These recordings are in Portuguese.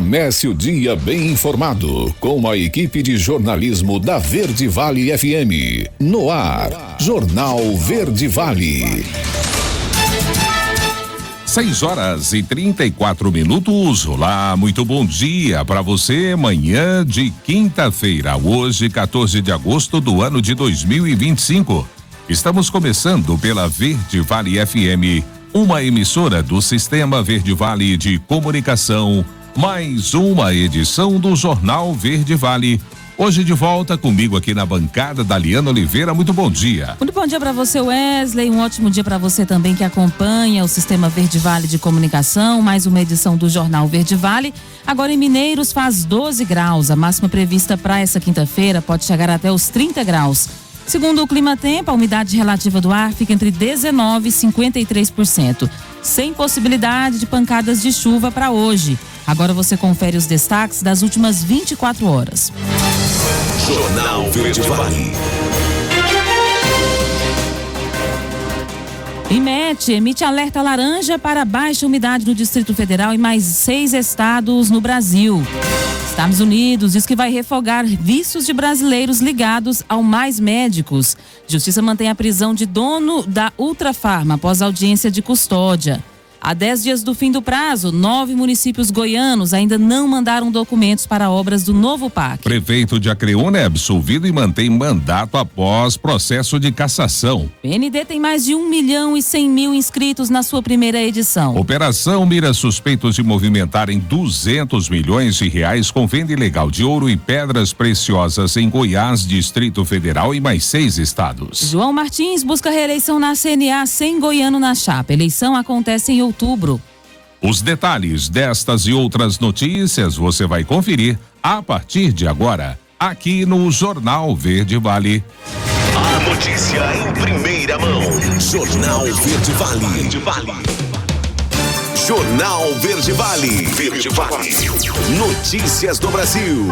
Comece o dia bem informado com a equipe de jornalismo da Verde Vale FM. No ar, Jornal Verde Vale. 6h34. Olá, muito bom dia para você. Manhã de quinta-feira, hoje 14 de agosto do ano de 2025. Estamos começando pela Verde Vale FM, uma emissora do Sistema Verde Vale de Comunicação, mais uma edição do Jornal Verde Vale. Hoje de volta comigo aqui na bancada, Daliana Oliveira. Muito bom dia. Muito bom dia para você, Wesley. Um ótimo dia para você também que acompanha o Sistema Verde Vale de Comunicação. Mais uma edição do Jornal Verde Vale. Agora em Mineiros faz 12 graus. A máxima prevista para essa quinta-feira pode chegar até os 30 graus. Segundo o Climatempo, a umidade relativa do ar fica entre 19% e 53%. Sem possibilidade de pancadas de chuva para hoje. Agora você confere os destaques das últimas 24 horas. Jornal Verde Vale. IMET emite alerta laranja para baixa umidade no Distrito Federal e mais 6 estados no Brasil. Estados Unidos diz que vai refogar vistos de brasileiros ligados ao Mais Médicos. Justiça mantém a prisão de dono da Ultrafarma após audiência de custódia. Há 10 dias do fim do prazo, 9 municípios goianos ainda não mandaram documentos para obras do novo PAC. Prefeito de Acreúna é absolvido e mantém mandato após processo de cassação. PND tem mais de 1.100.000 inscritos na sua primeira edição. Operação mira suspeitos de movimentarem 200 milhões de reais com venda ilegal de ouro e pedras preciosas em Goiás, Distrito Federal e mais 6 estados. João Martins busca reeleição na CNA sem goiano na chapa. Eleição acontece em outubro. Os detalhes destas e outras notícias você vai conferir a partir de agora, aqui no Jornal Verde Vale. A notícia em primeira mão. Jornal Verde Vale. Jornal Verde Vale. Verde Vale. Notícias do Brasil.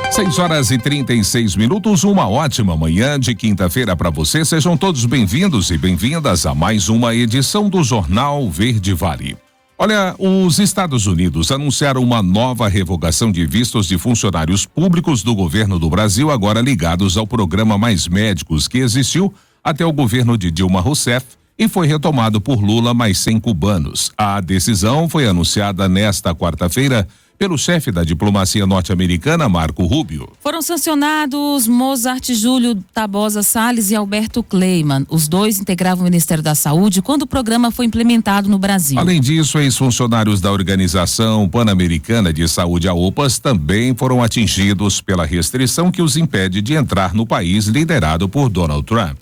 6h36. Uma ótima manhã de quinta-feira para você. Sejam todos bem-vindos e bem-vindas a mais uma edição do Jornal Verde Vale. Olha, os Estados Unidos anunciaram uma nova revogação de vistos de funcionários públicos do governo do Brasil, agora ligados ao programa Mais Médicos, que existiu até o governo de Dilma Rousseff e foi retomado por Lula mais 100 cubanos. A decisão foi anunciada nesta quarta-feira pelo chefe da diplomacia norte-americana, Marco Rubio. Foram sancionados Mozart Júlio Tabosa Salles e Alberto Kleiman. Os dois integravam o Ministério da Saúde quando o programa foi implementado no Brasil. Além disso, ex-funcionários da Organização Pan-Americana de Saúde, a OPAS, também foram atingidos pela restrição que os impede de entrar no país liderado por Donald Trump.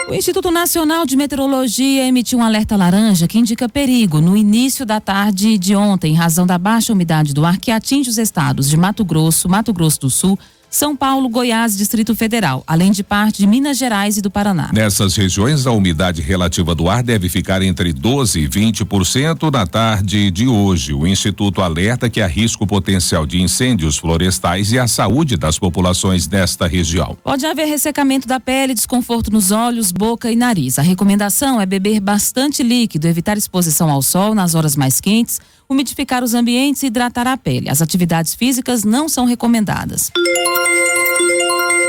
O Instituto Nacional de Meteorologia emitiu um alerta laranja que indica perigo no início da tarde de ontem, em razão da baixa umidade do ar que atinge os estados de Mato Grosso, Mato Grosso do Sul, São Paulo, Goiás, Distrito Federal, além de parte de Minas Gerais e do Paraná. Nessas regiões, a umidade relativa do ar deve ficar entre 12% e 20% na tarde de hoje. O Instituto alerta que há risco potencial de incêndios florestais e a saúde das populações desta região. Pode haver ressecamento da pele, desconforto nos olhos, boca e nariz. A recomendação é beber bastante líquido, evitar exposição ao sol nas horas mais quentes, umidificar os ambientes e hidratar a pele. As atividades físicas não são recomendadas.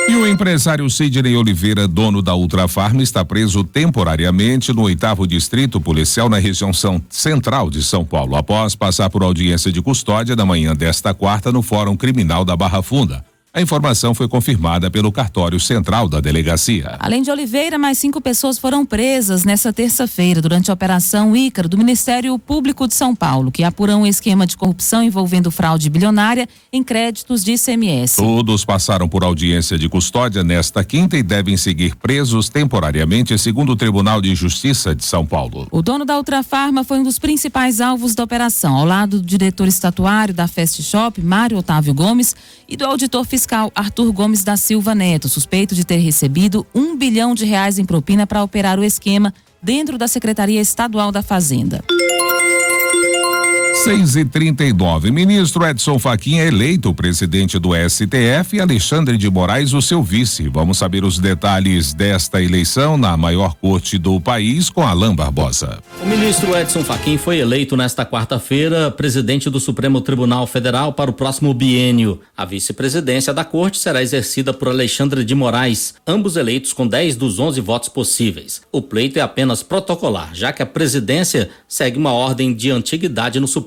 E o empresário Sidney Oliveira, dono da Ultrafarma, está preso temporariamente no 8º Distrito Policial na região central de São Paulo, após passar por audiência de custódia na manhã desta quarta no Fórum Criminal da Barra Funda. A informação foi confirmada pelo cartório central da delegacia. Além de Oliveira, mais 5 pessoas foram presas nesta terça-feira durante a Operação Ícaro do Ministério Público de São Paulo, que apurou um esquema de corrupção envolvendo fraude bilionária em créditos de ICMS. Todos passaram por audiência de custódia nesta quinta e devem seguir presos temporariamente, segundo o Tribunal de Justiça de São Paulo. O dono da Ultrafarma foi um dos principais alvos da operação, ao lado do diretor estatuário da Fast Shop, Mário Otávio Gomes, e do auditor fiscal Arthur Gomes da Silva Neto, suspeito de ter recebido R$1 bilhão em propina para operar o esquema dentro da Secretaria Estadual da Fazenda. 6h39. Ministro Edson Fachin é eleito presidente do STF e Alexandre de Moraes o seu vice. Vamos saber os detalhes desta eleição na maior corte do país com Alain Barbosa. O ministro Edson Fachin foi eleito nesta quarta-feira presidente do Supremo Tribunal Federal para o próximo biênio. A vice-presidência da corte será exercida por Alexandre de Moraes, ambos eleitos com 10 dos 11 votos possíveis. O pleito é apenas protocolar, já que a presidência segue uma ordem de antiguidade no Supremo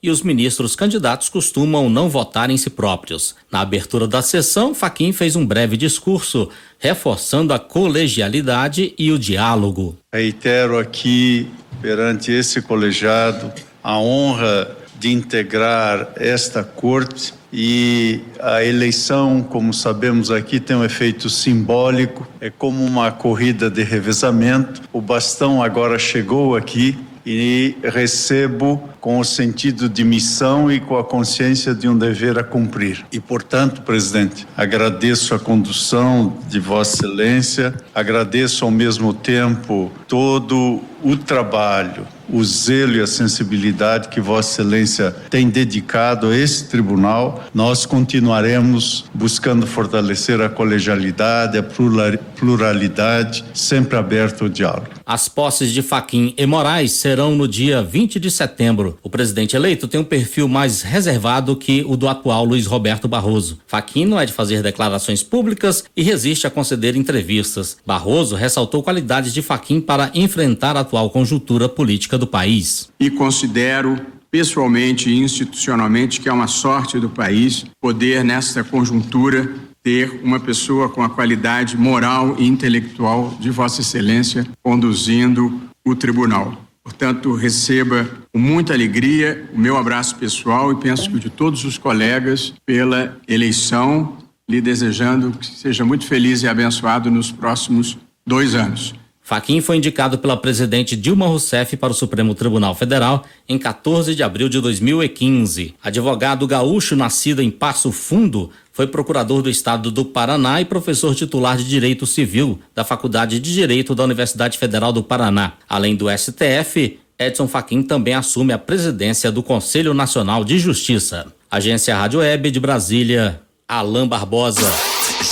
e os ministros candidatos costumam não votar em si próprios. Na abertura da sessão, Fachin fez um breve discurso, reforçando a colegialidade e o diálogo. Reitero aqui, perante esse colegiado, a honra de integrar esta corte e a eleição, como sabemos aqui, tem um efeito simbólico, é como uma corrida de revezamento. O bastão agora chegou aqui e recebo com o sentido de missão e com a consciência de um dever a cumprir. E, portanto, presidente, agradeço a condução de Vossa Excelência, agradeço ao mesmo tempo todo o trabalho, o zelo e a sensibilidade que Vossa Excelência tem dedicado a esse tribunal. Nós continuaremos buscando fortalecer a colegialidade, a pluralidade, sempre aberto ao diálogo. As posses de Fachin e Moraes serão no dia 20 de setembro. O presidente eleito tem um perfil mais reservado que o do atual Luiz Roberto Barroso. Fachin não é de fazer declarações públicas e resiste a conceder entrevistas. Barroso ressaltou qualidades de Fachin para enfrentar a atual conjuntura política do país. E considero pessoalmente e institucionalmente que é uma sorte do país poder, nesta conjuntura, ter uma pessoa com a qualidade moral e intelectual de Vossa Excelência conduzindo o tribunal. Portanto, receba com muita alegria o meu abraço pessoal e penso que o de todos os colegas pela eleição, lhe desejando que seja muito feliz e abençoado nos próximos 2 anos. Fachin foi indicado pela presidente Dilma Rousseff para o Supremo Tribunal Federal em 14 de abril de 2015. Advogado gaúcho nascido em Passo Fundo, foi procurador do estado do Paraná e professor titular de Direito Civil da Faculdade de Direito da Universidade Federal do Paraná. Além do STF, Edson Fachin também assume a presidência do Conselho Nacional de Justiça. Agência Rádio Web de Brasília, Alain Barbosa.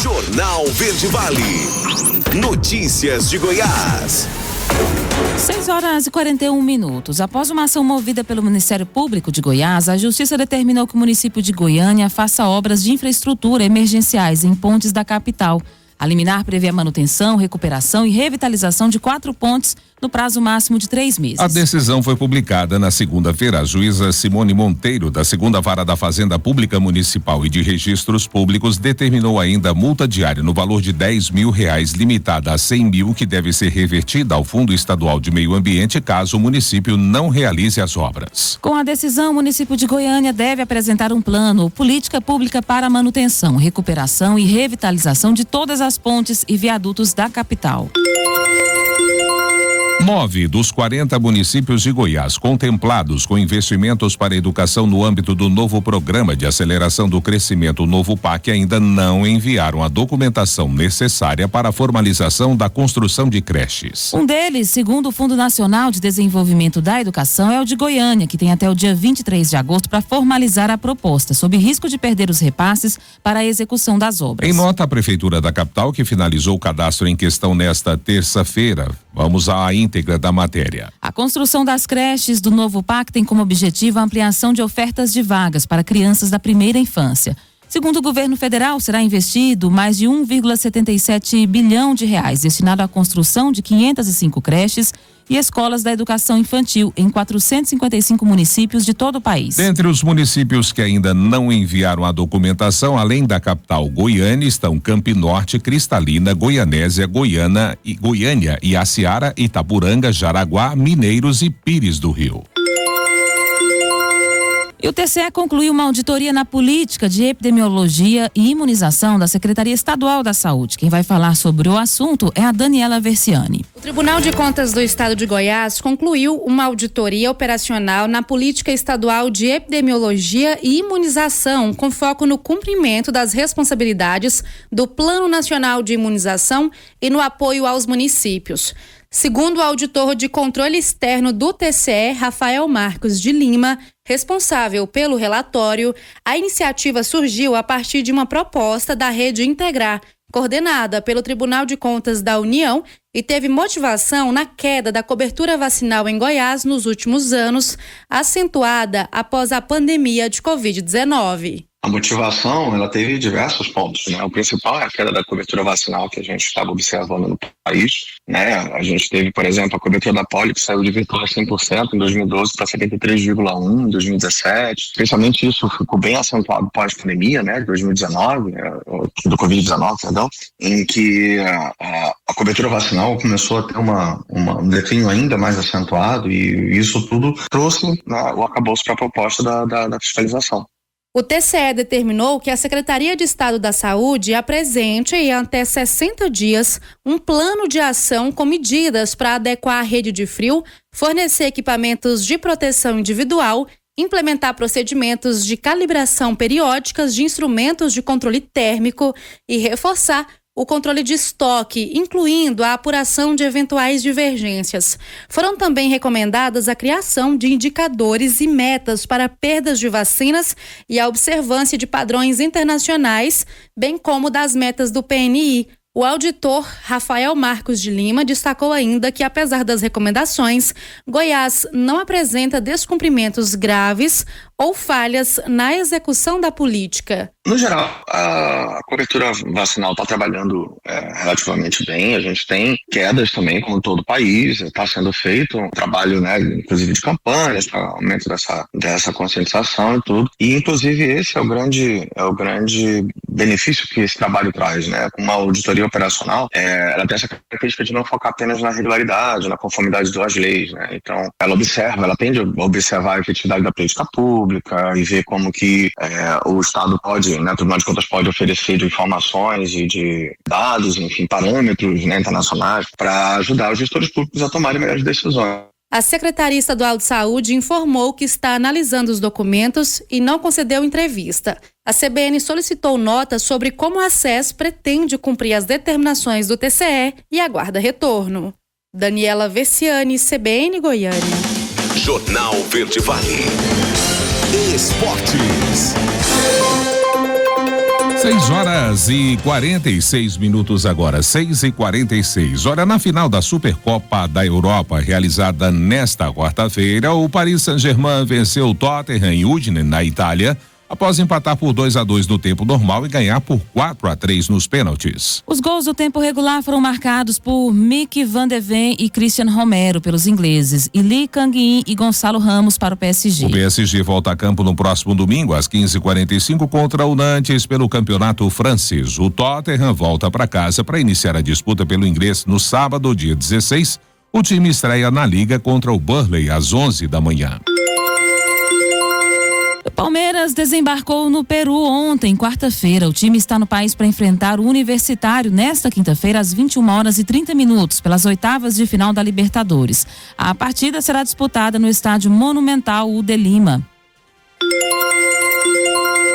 Jornal Verde Vale. Notícias de Goiás. 6h41. Após uma ação movida pelo Ministério Público de Goiás, a Justiça determinou que o município de Goiânia faça obras de infraestrutura emergenciais em pontes da capital. A liminar prevê a manutenção, recuperação e revitalização de 4 pontes no prazo máximo de 3 meses. A decisão foi publicada na segunda-feira. A juíza Simone Monteiro, da 2ª Vara da Fazenda Pública Municipal e de Registros Públicos, determinou ainda multa diária no valor de R$10 mil, limitada a 100 mil, que deve ser revertida ao Fundo Estadual de Meio Ambiente caso o município não realize as obras. Com a decisão, o município de Goiânia deve apresentar um plano ou política pública para a manutenção, recuperação e revitalização de todas as pontes e viadutos da capital. 9 dos 40 municípios de Goiás contemplados com investimentos para educação no âmbito do novo Programa de Aceleração do Crescimento, Novo PAC, ainda não enviaram a documentação necessária para a formalização da construção de creches. Um deles, segundo o Fundo Nacional de Desenvolvimento da Educação, é o de Goiânia, que tem até o dia 23 de agosto para formalizar a proposta, sob risco de perder os repasses para a execução das obras. Em nota, a Prefeitura da capital, que finalizou o cadastro em questão nesta terça-feira, vamos à íntegra da matéria. A construção das creches do novo PAC tem como objetivo a ampliação de ofertas de vagas para crianças da primeira infância. Segundo o governo federal, será investido mais de R$1,77 bilhão destinado à construção de 505 creches e escolas da educação infantil em 455 municípios de todo o país. Dentre os municípios que ainda não enviaram a documentação, além da capital Goiânia, estão Campinorte, Cristalina, Goianésia, Goiânia, Iaciara, Itapuranga, Jaraguá, Mineiros e Pires do Rio. E o TCE concluiu uma auditoria na política de epidemiologia e imunização da Secretaria Estadual da Saúde. Quem vai falar sobre o assunto é a Daniela Versiani. O Tribunal de Contas do Estado de Goiás concluiu uma auditoria operacional na política estadual de epidemiologia e imunização, com foco no cumprimento das responsabilidades do Plano Nacional de Imunização e no apoio aos municípios. Segundo o auditor de controle externo do TCE, Rafael Marcos de Lima, responsável pelo relatório, a iniciativa surgiu a partir de uma proposta da Rede Integrar, coordenada pelo Tribunal de Contas da União, e teve motivação na queda da cobertura vacinal em Goiás nos últimos anos, acentuada após a pandemia de Covid-19. A motivação, ela teve diversos pontos, né? O principal é a queda da cobertura vacinal que a gente estava observando no país, né? A gente teve, por exemplo, a cobertura da polio que saiu de virtual 100% em 2012 para 73,1% em 2017. Especialmente isso ficou bem acentuado pós-pandemia, né? De 2019, do Covid-19, perdão, em que a cobertura vacinal começou a ter um declínio ainda mais acentuado, e isso tudo trouxe, né, o arcabouço para a proposta da fiscalização. O TCE determinou que a Secretaria de Estado da Saúde apresente em até 60 dias um plano de ação com medidas para adequar a rede de frio, fornecer equipamentos de proteção individual, implementar procedimentos de calibração periódicas de instrumentos de controle térmico e reforçar o controle de estoque, incluindo a apuração de eventuais divergências. Foram também recomendadas a criação de indicadores e metas para perdas de vacinas e a observância de padrões internacionais, bem como das metas do PNI. O auditor Rafael Marcos de Lima destacou ainda que, apesar das recomendações, Goiás não apresenta descumprimentos graves ou falhas na execução da política. No geral, a cobertura vacinal está trabalhando relativamente bem. A gente tem quedas também, como todo o país. Está sendo feito um trabalho, né, inclusive de campanhas, para aumento dessa conscientização e tudo. E, inclusive, esse é o grande benefício que esse trabalho traz, né? Com uma auditoria operacional, ela tem essa característica de não focar apenas na regularidade, na conformidade das leis, né? Então, ela tende a observar a efetividade da política pública e ver como que o Estado pode, né, o Tribunal de Contas pode oferecer de informações e de dados, enfim, parâmetros, né, internacionais, para ajudar os gestores públicos a tomarem melhores decisões. A Secretaria Estadual de Saúde informou que está analisando os documentos e não concedeu entrevista. A CBN solicitou nota sobre como a SES pretende cumprir as determinações do TCE e aguarda retorno. Daniela Vessiani, CBN Goiânia. Jornal Verde Vale. Esportes. 6h46 agora, 6h46. Olha, na final da Supercopa da Europa, realizada nesta quarta-feira, o Paris Saint-Germain venceu o Tottenham em Udine, na Itália, após empatar por 2-2 no tempo normal e ganhar por 4-3 nos pênaltis. Os gols do tempo regular foram marcados por Mick van de Ven e Christian Romero pelos ingleses e Lee Kang-in e Gonçalo Ramos para o PSG. O PSG volta a campo no próximo domingo às 15h45 contra o Nantes pelo campeonato francês. O Tottenham volta para casa para iniciar a disputa pelo inglês no sábado, dia 16. O time estreia na Liga contra o Burnley às 11 da manhã. O Palmeiras desembarcou no Peru ontem, quarta-feira. O time está no país para enfrentar o Universitário nesta quinta-feira às 21h30 pelas oitavas de final da Libertadores. A partida será disputada no estádio Monumental U de Lima.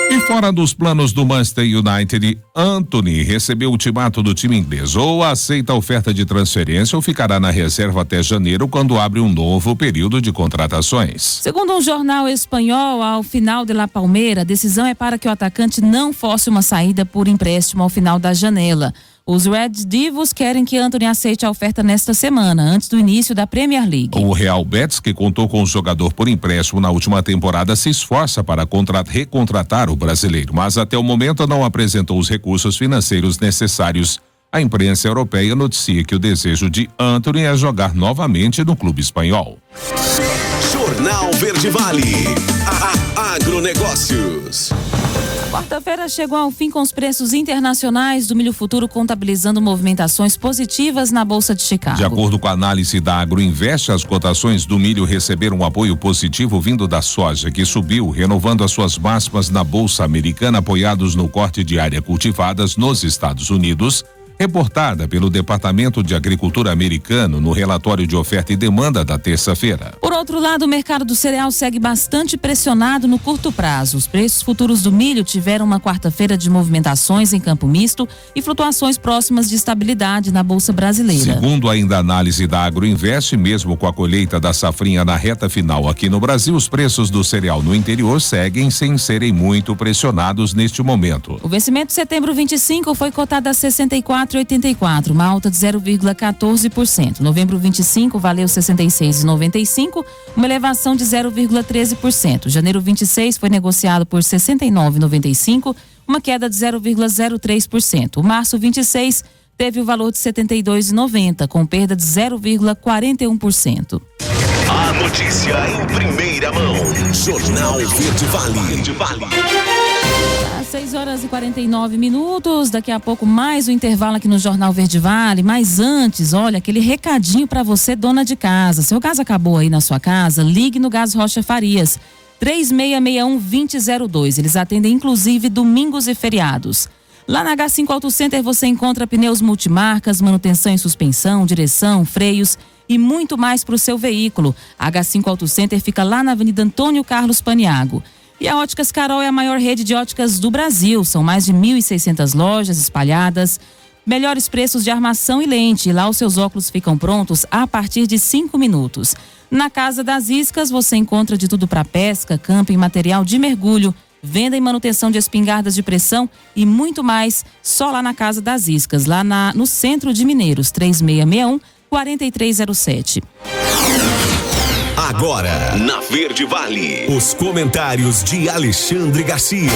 E fora dos planos do Manchester United, Antony recebeu o ultimato do time inglês. Ou aceita a oferta de transferência ou ficará na reserva até janeiro, quando abre um novo período de contratações. Segundo um jornal espanhol, ao final de La Palmeira, a decisão é para que o atacante não force uma saída por empréstimo ao final da janela. Os Red Devils querem que Antony aceite a oferta nesta semana, antes do início da Premier League. O Real Betis, que contou com o jogador por empréstimo na última temporada, se esforça para recontratar o brasileiro, mas até o momento não apresentou os recursos financeiros necessários. A imprensa europeia noticia que o desejo de Antony é jogar novamente no clube espanhol. Jornal Verde Vale. Agronegócios. Quarta-feira chegou ao fim com os preços internacionais do milho futuro contabilizando movimentações positivas na Bolsa de Chicago. De acordo com a análise da Agroinvest, as cotações do milho receberam um apoio positivo vindo da soja, que subiu, renovando as suas máximas na Bolsa Americana, apoiados no corte de área cultivadas nos Estados Unidos reportada pelo Departamento de Agricultura americano no relatório de oferta e demanda da terça-feira. Por outro lado, o mercado do cereal segue bastante pressionado no curto prazo. Os preços futuros do milho tiveram uma quarta-feira de movimentações em campo misto e flutuações próximas de estabilidade na Bolsa Brasileira. Segundo ainda a análise da Agroinvest, mesmo com a colheita da safrinha na reta final aqui no Brasil, os preços do cereal no interior seguem sem serem muito pressionados neste momento. O vencimento de setembro 25 foi cotado a 64,84, uma alta de 0,14%. Novembro 25 valeu 66,95, uma elevação de 0,13%. Janeiro 26 foi negociado por 69,95, uma queda de 0,03%. O março 26 teve o valor de 72,90, com perda de 0,41%. A notícia em primeira mão. Jornal Verde Vale. Às 6h49, daqui a pouco mais um intervalo aqui no Jornal Verde Vale, mas antes, olha, aquele recadinho para você, dona de casa. Seu gás acabou aí na sua casa, ligue no Gás Rocha Farias, 3661-2002. Eles atendem inclusive domingos e feriados. Lá na H5 Auto Center você encontra pneus multimarcas, manutenção em suspensão, direção, freios e muito mais para o seu veículo. A H5 Auto Center fica lá na Avenida Antônio Carlos Paniago. E a Óticas Carol é a maior rede de óticas do Brasil. São mais de 1.600 lojas espalhadas, melhores preços de armação e lente. E lá os seus óculos ficam prontos a partir de 5 minutos. Na Casa das Iscas você encontra de tudo para pesca, camping, material de mergulho, venda e manutenção de espingardas de pressão e muito mais, só lá na Casa das Iscas, lá no centro de Mineiros, 3661-4307. Agora, na Verde Vale, os comentários de Alexandre Garcia.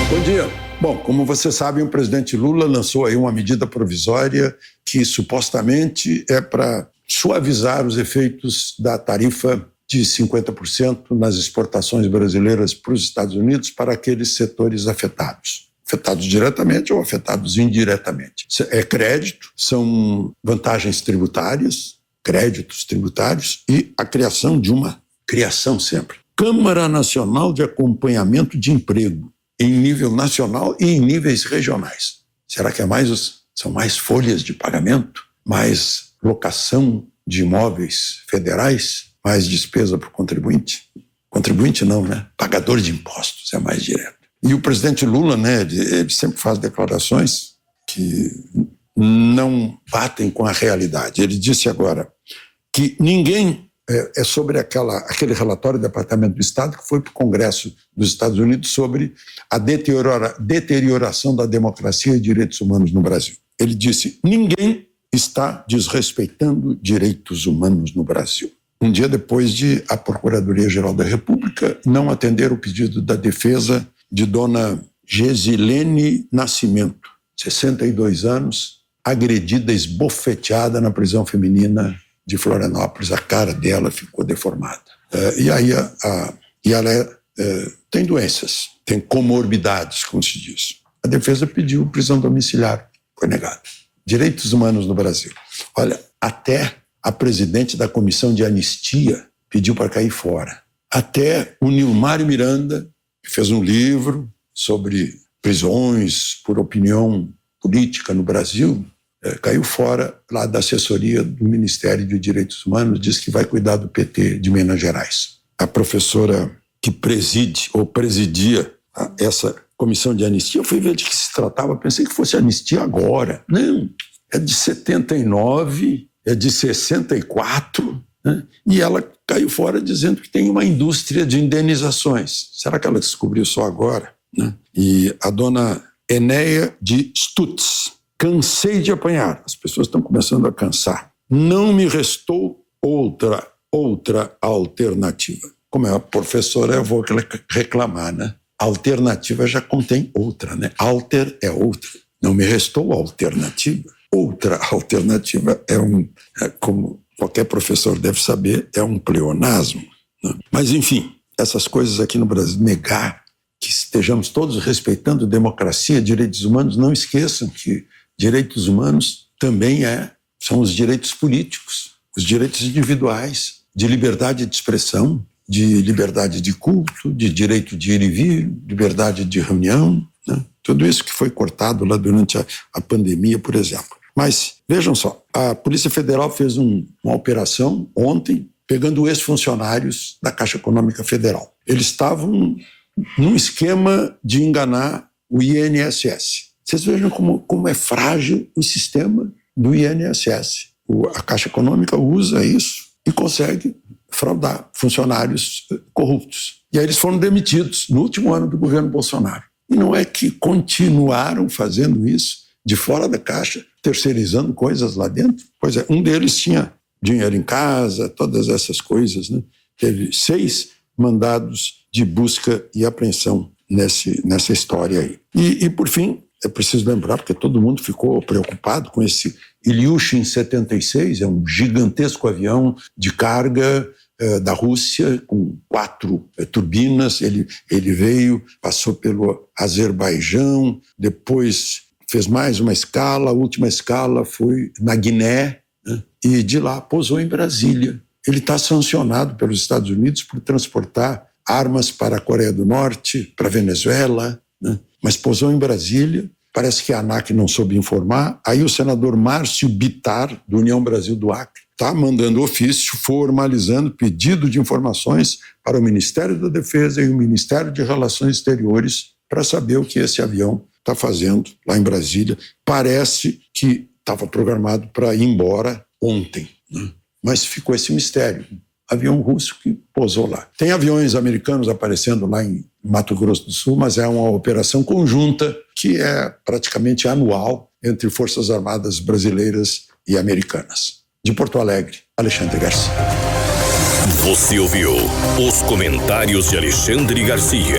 Bom dia. Bom, como você sabe, o presidente Lula lançou aí uma medida provisória que supostamente é para suavizar os efeitos da tarifa de 50% nas exportações brasileiras para os Estados Unidos para aqueles setores afetados diretamente ou afetados indiretamente. É crédito, são vantagens tributárias, créditos tributários e a criação de uma Câmara Nacional de Acompanhamento de Emprego, em nível nacional e em níveis regionais. Será que são mais folhas de pagamento, mais locação de imóveis federais, mais despesa para o contribuinte? Contribuinte não, né? Pagador de impostos é mais direto. E o presidente Lula, né, ele sempre faz declarações que não batem com a realidade. Ele disse agora que ninguém é sobre aquele relatório do Departamento do Estado que foi para o Congresso dos Estados Unidos sobre a deterioração da democracia e direitos humanos no Brasil. Ele disse: ninguém está desrespeitando direitos humanos no Brasil. Um dia depois de a Procuradoria-Geral da República não atender o pedido da defesa de dona Gesilene Nascimento, 62 anos, agredida, esbofeteada na prisão feminina de Florianópolis. A cara dela ficou deformada. E ela tem doenças, tem comorbidades, como se diz. A defesa pediu prisão domiciliar, foi negado. Direitos humanos no Brasil. Olha, até a presidente da Comissão de Anistia pediu para cair fora. Até o Nilmário Miranda, que fez um livro sobre prisões por opinião política no Brasil, caiu fora lá da assessoria do Ministério de Direitos Humanos, diz que vai cuidar do PT de Minas Gerais. A professora que presidia essa comissão de anistia, eu fui ver de que se tratava, pensei que fosse anistia agora. Não, é de 79, é de 64, né? E ela caiu fora dizendo que tem uma indústria de indenizações. Será que ela descobriu só agora? Né? E a dona Enéia de Stutz: cansei de apanhar. As pessoas estão começando a cansar. Não me restou outra alternativa. Como é a professora, eu vou reclamar, né? Alternativa já contém outra, né? Alter é outra. Não me restou alternativa. Outra alternativa como qualquer professor deve saber, é um pleonasmo, né? Mas, enfim, essas coisas aqui no Brasil, negar que estejamos todos respeitando democracia, direitos humanos, não esqueçam que direitos humanos também são os direitos políticos, os direitos individuais, de liberdade de expressão, de liberdade de culto, de direito de ir e vir, liberdade de reunião, né? Tudo isso que foi cortado lá durante a pandemia, por exemplo. Mas, vejam só, a Polícia Federal fez uma operação ontem, pegando ex-funcionários da Caixa Econômica Federal. Eles estavam num esquema de enganar o INSS. Vocês vejam como é frágil o sistema do INSS. A Caixa Econômica usa isso e consegue fraudar funcionários corruptos. E aí eles foram demitidos no último ano do governo Bolsonaro. E não é que continuaram fazendo isso de fora da Caixa, terceirizando coisas lá dentro? Pois é, um deles tinha dinheiro em casa, todas essas coisas, né? Teve 6 mandados de busca e apreensão nessa história aí. E por fim, é preciso lembrar, porque todo mundo ficou preocupado com esse Ilyushin 76, é um gigantesco avião de carga da Rússia, com 4 turbinas. Ele veio, passou pelo Azerbaijão, depois fez mais uma escala, a última escala foi na Guiné, né? E de lá pousou em Brasília. Ele está sancionado pelos Estados Unidos por transportar armas para a Coreia do Norte, para a Venezuela, né? Mas pousou em Brasília. Parece que a ANAC não soube informar. Aí o senador Márcio Bittar, do União Brasil do Acre, está mandando ofício formalizando pedido de informações para o Ministério da Defesa e o Ministério de Relações Exteriores para saber o que esse avião está fazendo lá em Brasília. Parece que estava programado para ir embora ontem, né? Mas ficou esse mistério. Avião russo que pousou lá. Tem aviões americanos aparecendo lá em Mato Grosso do Sul, mas é uma operação conjunta que é praticamente anual entre Forças Armadas brasileiras e americanas. De Porto Alegre, Alexandre Garcia. Você ouviu os comentários de Alexandre Garcia.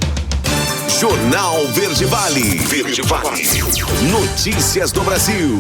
Jornal Verde Vale. Verde Vale. Notícias do Brasil.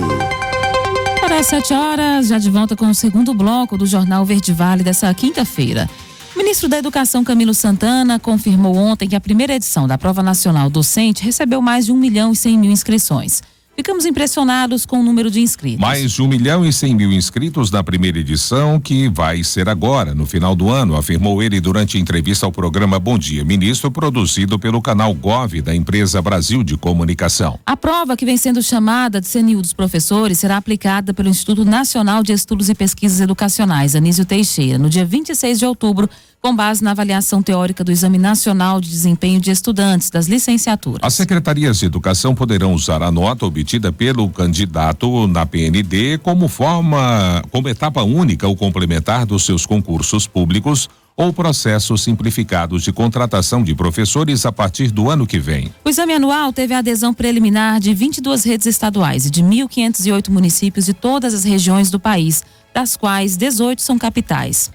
Para as 7 horas, já de volta com o segundo bloco do Jornal Verde Vale dessa quinta-feira. O ministro da Educação, Camilo Santana, confirmou ontem que a primeira edição da Prova Nacional Docente recebeu mais de 1.100.000 inscrições. Ficamos impressionados com o número de inscritos. Mais de 1.100.000 inscritos na primeira edição, que vai ser agora, no final do ano, afirmou ele durante entrevista ao programa Bom Dia Ministro, produzido pelo canal Gov da empresa Brasil de Comunicação. A prova, que vem sendo chamada de CNU dos professores, será aplicada pelo Instituto Nacional de Estudos e Pesquisas Educacionais, Anísio Teixeira, no dia 26 de outubro, com base na avaliação teórica do Exame Nacional de Desempenho de Estudantes das licenciaturas. As secretarias de educação poderão usar a nota obtida pelo candidato na PND como etapa única ou complementar dos seus concursos públicos ou processos simplificados de contratação de professores a partir do ano que vem. O exame anual teve a adesão preliminar de 22 redes estaduais e de 1.508 municípios de todas as regiões do país, das quais 18 são capitais.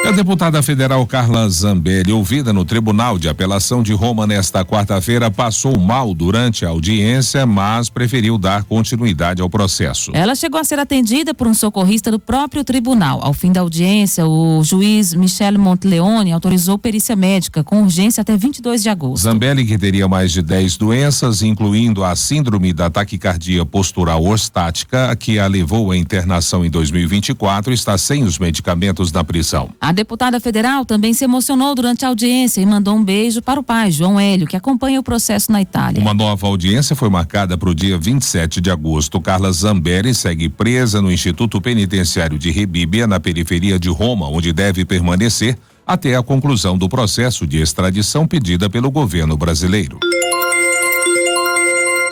A deputada federal Carla Zambelli, ouvida no Tribunal de Apelação de Roma nesta quarta-feira, passou mal durante a audiência, mas preferiu dar continuidade ao processo. Ela chegou a ser atendida por um socorrista do próprio tribunal. Ao fim da audiência, o juiz Michel Monteleone autorizou perícia médica com urgência até 22 de agosto. Zambelli, que teria mais de 10 doenças, incluindo a síndrome da taquicardia postural ostática, que a levou à internação em 2024, está sem os medicamentos na prisão. A deputada federal também se emocionou durante a audiência e mandou um beijo para o pai, João Hélio, que acompanha o processo na Itália. Uma nova audiência foi marcada para o dia 27 de agosto. Carla Zambelli segue presa no Instituto Penitenciário de Rebibbia, na periferia de Roma, onde deve permanecer até a conclusão do processo de extradição pedida pelo governo brasileiro.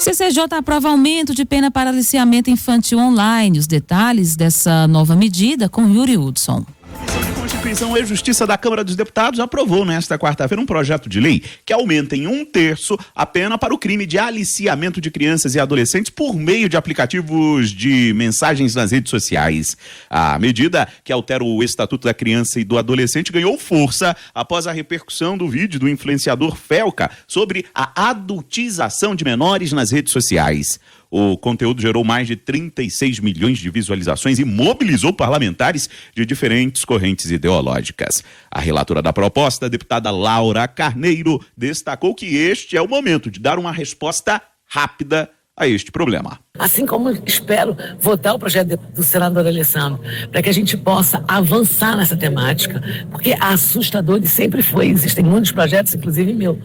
CCJ aprova aumento de pena para aliciamento infantil online. Os detalhes dessa nova medida com Yuri Hudson. Constituição e Justiça da Câmara dos Deputados aprovou nesta quarta-feira um projeto de lei que aumenta em 1/3 a pena para o crime de aliciamento de crianças e adolescentes por meio de aplicativos de mensagens nas redes sociais. A medida, que altera o Estatuto da Criança e do Adolescente, ganhou força após a repercussão do vídeo do influenciador Felca sobre a adultização de menores nas redes sociais. O conteúdo gerou mais de 36 milhões de visualizações e mobilizou parlamentares de diferentes correntes ideológicas. A relatora da proposta, a deputada Laura Carneiro, destacou que este é o momento de dar uma resposta rápida a este problema. Assim como espero votar o projeto do senador Alessandro, para que a gente possa avançar nessa temática, porque assustador e sempre foi, existem muitos projetos, inclusive meu,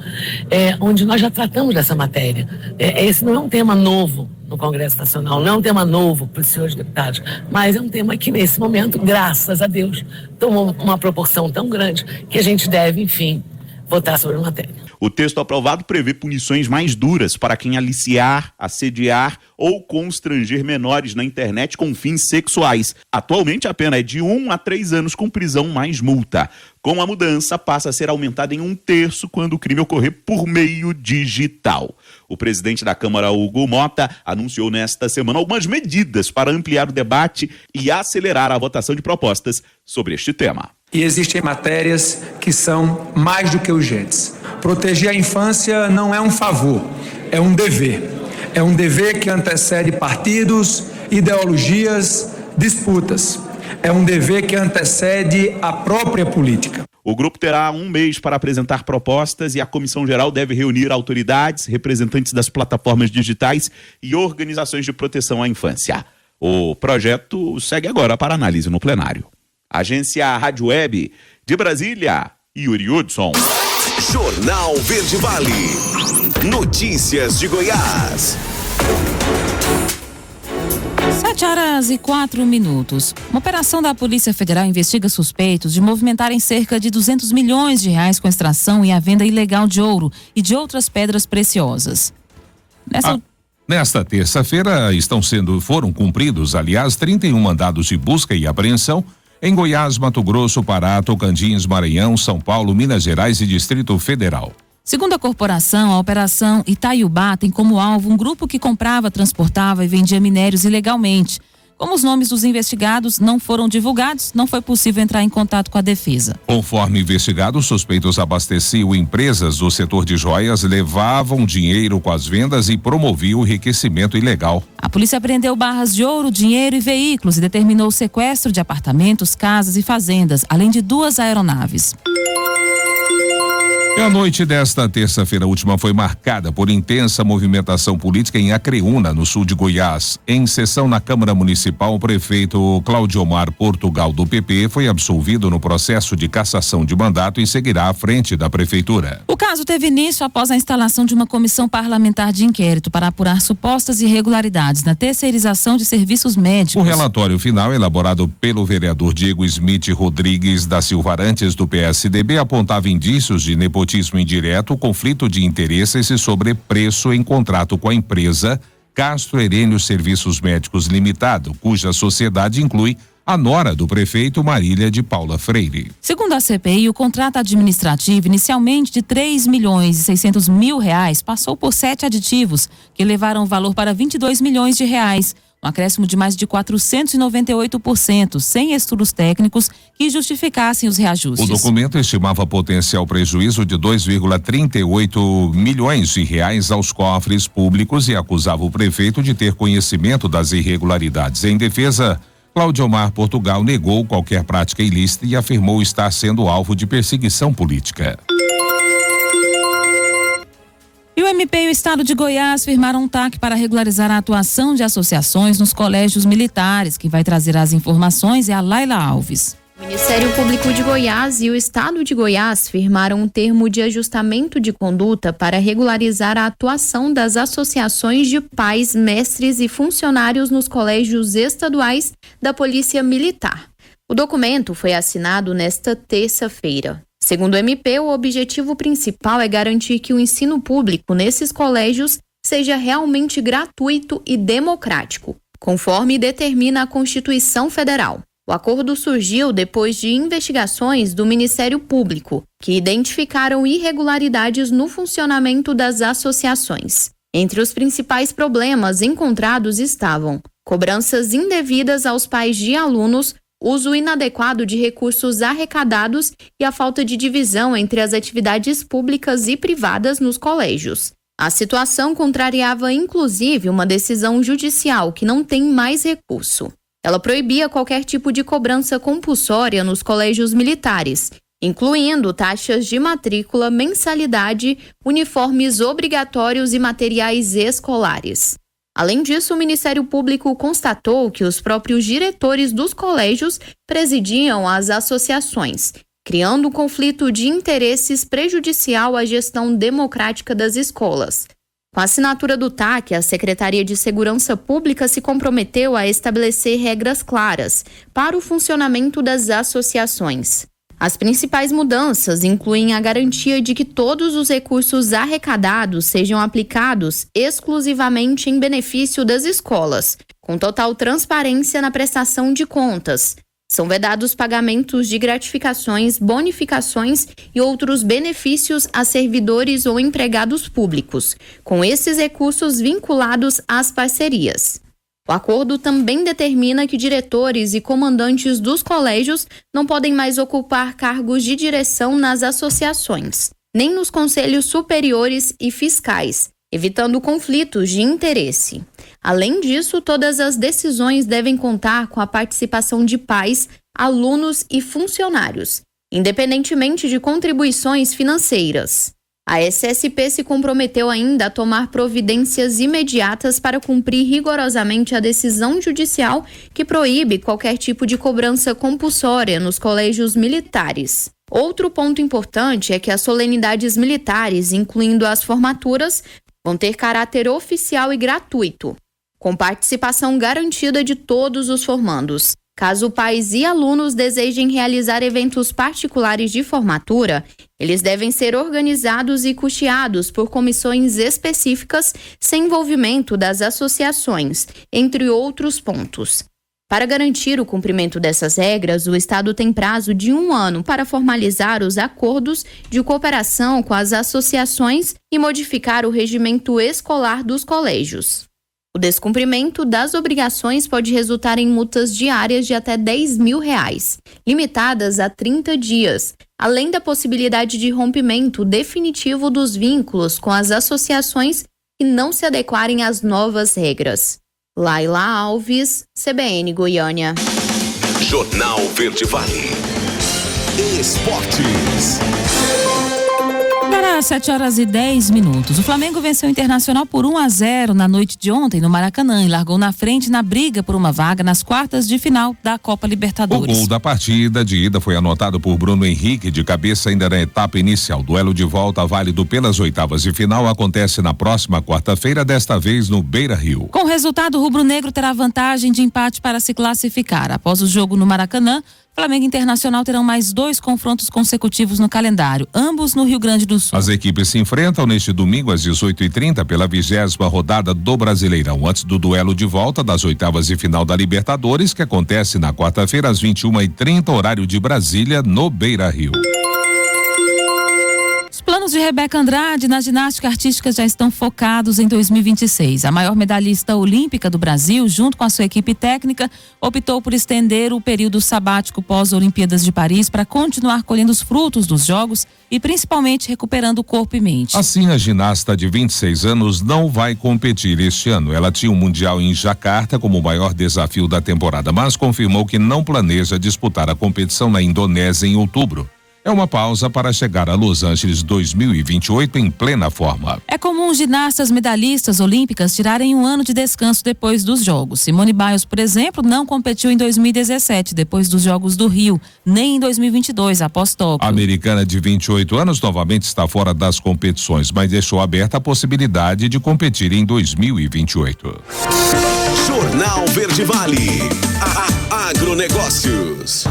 onde nós já tratamos dessa matéria. Esse não é um tema novo no Congresso Nacional, não é um tema novo para os senhores deputados, mas é um tema que nesse momento, graças a Deus, tomou uma proporção tão grande que a gente deve, enfim, votar sobre a matéria. O texto aprovado prevê punições mais duras para quem aliciar, assediar ou constranger menores na internet com fins sexuais. Atualmente a pena é de 1 a 3 anos com prisão mais multa. Com a mudança, passa a ser aumentada em 1/3 quando o crime ocorrer por meio digital. O presidente da Câmara, Hugo Mota, anunciou nesta semana algumas medidas para ampliar o debate e acelerar a votação de propostas sobre este tema. E existem matérias que são mais do que urgentes. Proteger a infância não é um favor, é um dever. É um dever que antecede partidos, ideologias, disputas. É um dever que antecede a própria política. O grupo terá 1 mês para apresentar propostas e a Comissão Geral deve reunir autoridades, representantes das plataformas digitais e organizações de proteção à infância. O projeto segue agora para análise no plenário. Agência Rádio Web de Brasília, Yuri Hudson. Jornal Verde Vale. Notícias de Goiás. 7h04. Uma operação da Polícia Federal investiga suspeitos de movimentarem cerca de R$200 milhões com a extração e a venda ilegal de ouro e de outras pedras preciosas. Nesta terça-feira foram cumpridos, 31 mandados de busca e apreensão em Goiás, Mato Grosso, Pará, Tocantins, Maranhão, São Paulo, Minas Gerais e Distrito Federal. Segundo a corporação, a Operação Itaiubá tem como alvo um grupo que comprava, transportava e vendia minérios ilegalmente. Como os nomes dos investigados não foram divulgados, não foi possível entrar em contato com a defesa. Conforme investigados, suspeitos abasteciam empresas do setor de joias, levavam dinheiro com as vendas e promoviam o enriquecimento ilegal. A polícia apreendeu barras de ouro, dinheiro e veículos e determinou o sequestro de apartamentos, casas e fazendas, além de 2 aeronaves. E a noite desta terça-feira última foi marcada por intensa movimentação política em Acreúna, no sul de Goiás. Em sessão na Câmara Municipal, o prefeito Claudiomar Portugal, do PP, foi absolvido no processo de cassação de mandato e seguirá à frente da prefeitura. O caso teve início após a instalação de uma comissão parlamentar de inquérito para apurar supostas irregularidades na terceirização de serviços médicos. O relatório final, elaborado pelo vereador Diego Smith Rodrigues da Silva Arantes, do PSDB, apontava indícios de nepotismo indireto, conflito de interesses e sobrepreço em contrato com a empresa Castro Herênio Serviços Médicos Limitado, cuja sociedade inclui a nora do prefeito, Marília de Paula Freire. Segundo a CPI, o contrato administrativo, inicialmente de R$3.600.000, passou por 7 aditivos, que levaram o valor para R$22 milhões. Um acréscimo de mais de 498%, sem estudos técnicos que justificassem os reajustes. O documento estimava potencial prejuízo de R$2,38 milhões aos cofres públicos e acusava o prefeito de ter conhecimento das irregularidades. Em defesa, Claudiomar Portugal negou qualquer prática ilícita e afirmou estar sendo alvo de perseguição política. E o MP e o Estado de Goiás firmaram um TAC para regularizar a atuação de associações nos colégios militares. Quem vai trazer as informações é a Laila Alves. O Ministério Público de Goiás e o Estado de Goiás firmaram um termo de ajustamento de conduta para regularizar a atuação das associações de pais, mestres e funcionários nos colégios estaduais da Polícia Militar. O documento foi assinado nesta terça-feira. Segundo o MP, o objetivo principal é garantir que o ensino público nesses colégios seja realmente gratuito e democrático, conforme determina a Constituição Federal. O acordo surgiu depois de investigações do Ministério Público, que identificaram irregularidades no funcionamento das associações. Entre os principais problemas encontrados estavam cobranças indevidas aos pais de alunos, uso inadequado de recursos arrecadados e a falta de divisão entre as atividades públicas e privadas nos colégios. A situação contrariava inclusive uma decisão judicial que não tem mais recurso. Ela proibia qualquer tipo de cobrança compulsória nos colégios militares, incluindo taxas de matrícula, mensalidade, uniformes obrigatórios e materiais escolares. Além disso, o Ministério Público constatou que os próprios diretores dos colégios presidiam as associações, criando um conflito de interesses prejudicial à gestão democrática das escolas. Com a assinatura do TAC, a Secretaria de Segurança Pública se comprometeu a estabelecer regras claras para o funcionamento das associações. As principais mudanças incluem a garantia de que todos os recursos arrecadados sejam aplicados exclusivamente em benefício das escolas, com total transparência na prestação de contas. São vedados pagamentos de gratificações, bonificações e outros benefícios a servidores ou empregados públicos, com esses recursos vinculados às parcerias. O acordo também determina que diretores e comandantes dos colégios não podem mais ocupar cargos de direção nas associações, nem nos conselhos superiores e fiscais, evitando conflitos de interesse. Além disso, todas as decisões devem contar com a participação de pais, alunos e funcionários, independentemente de contribuições financeiras. A SSP se comprometeu ainda a tomar providências imediatas para cumprir rigorosamente a decisão judicial que proíbe qualquer tipo de cobrança compulsória nos colégios militares. Outro ponto importante é que as solenidades militares, incluindo as formaturas, vão ter caráter oficial e gratuito, com participação garantida de todos os formandos. Caso pais e alunos desejem realizar eventos particulares de formatura, eles devem ser organizados e custeados por comissões específicas sem envolvimento das associações, entre outros pontos. Para garantir o cumprimento dessas regras, o Estado tem prazo de 1 ano para formalizar os acordos de cooperação com as associações e modificar o regimento escolar dos colégios. O descumprimento das obrigações pode resultar em multas diárias de até R$10 mil, limitadas a 30 dias, além da possibilidade de rompimento definitivo dos vínculos com as associações que não se adequarem às novas regras. Laila Alves, CBN Goiânia. Jornal Verde Vale. Esportes. Agora, 7h10. O Flamengo venceu o Internacional por 1-0 na noite de ontem no Maracanã e largou na frente na briga por uma vaga nas quartas de final da Copa Libertadores. O gol da partida de ida foi anotado por Bruno Henrique de cabeça ainda na etapa inicial. Duelo de volta válido pelas oitavas de final acontece na próxima quarta-feira, desta vez no Beira-Rio. Com o resultado, o rubro-negro terá vantagem de empate para se classificar. Após o jogo no Maracanã, Flamengo e Internacional terão mais 2 confrontos consecutivos no calendário, ambos no Rio Grande do Sul. As equipes se enfrentam neste domingo às 18h30 pela 20ª rodada do Brasileirão, antes do duelo de volta das oitavas de final da Libertadores, que acontece na quarta-feira às 21h30, horário de Brasília, no Beira-Rio. Os planos de Rebeca Andrade na ginástica artística já estão focados em 2026. A maior medalhista olímpica do Brasil, junto com a sua equipe técnica, optou por estender o período sabático pós-Olimpíadas de Paris para continuar colhendo os frutos dos Jogos e principalmente recuperando o corpo e mente. Assim, a ginasta de 26 anos não vai competir este ano. Ela tinha o Mundial em Jacarta como o maior desafio da temporada, mas confirmou que não planeja disputar a competição na Indonésia em outubro. É uma pausa para chegar a Los Angeles 2028 em plena forma. É comum ginastas medalhistas olímpicas tirarem 1 ano de descanso depois dos Jogos. Simone Biles, por exemplo, não competiu em 2017, depois dos Jogos do Rio, nem em 2022, após Tóquio. A americana de 28 anos novamente está fora das competições, mas deixou aberta a possibilidade de competir em 2028. Jornal Verde Vale. Agronegócios.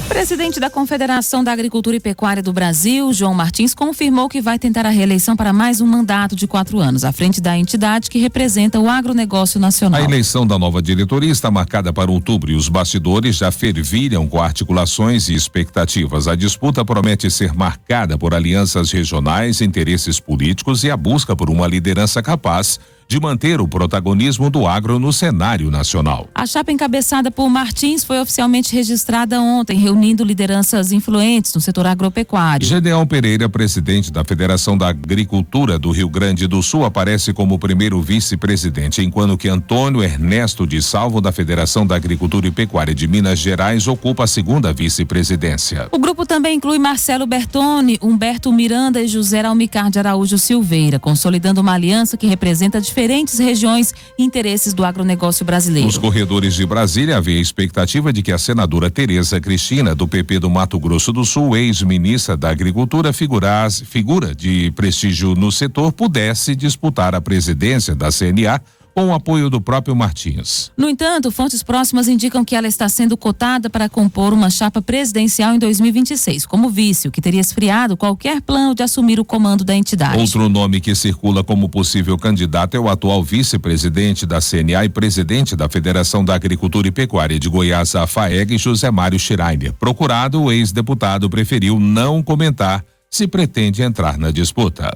O presidente da Confederação da Agricultura e Pecuária do Brasil, João Martins, confirmou que vai tentar a reeleição para mais um mandato de 4 anos, à frente da entidade que representa o agronegócio nacional. A eleição da nova diretoria está marcada para outubro e os bastidores já fervilham com articulações e expectativas. A disputa promete ser marcada por alianças regionais, interesses políticos e a busca por uma liderança capaz de manter o protagonismo do agro no cenário nacional. A chapa encabeçada por Martins foi oficialmente registrada ontem, reunindo lideranças influentes no setor agropecuário. Gedeão Pereira, presidente da Federação da Agricultura do Rio Grande do Sul, aparece como primeiro vice-presidente, enquanto que Antônio Ernesto de Salvo, da Federação da Agricultura e Pecuária de Minas Gerais, ocupa a segunda vice-presidência. O grupo também inclui Marcelo Bertoni, Humberto Miranda e José Almicar de Araújo Silveira, consolidando uma aliança que representa a diferença diferentes regiões e interesses do agronegócio brasileiro. Nos corredores de Brasília havia a expectativa de que a senadora Tereza Cristina, do PP do Mato Grosso do Sul, ex-ministra da Agricultura, figura de prestígio no setor, pudesse disputar a presidência da CNA com o apoio do próprio Martins. No entanto, fontes próximas indicam que ela está sendo cotada para compor uma chapa presidencial em 2026, como vice, o que teria esfriado qualquer plano de assumir o comando da entidade. Outro nome que circula como possível candidato é o atual vice-presidente da CNA e presidente da Federação da Agricultura e Pecuária de Goiás, a FAEG, José Mário Schreiner. Procurado, o ex-deputado preferiu não comentar se pretende entrar na disputa.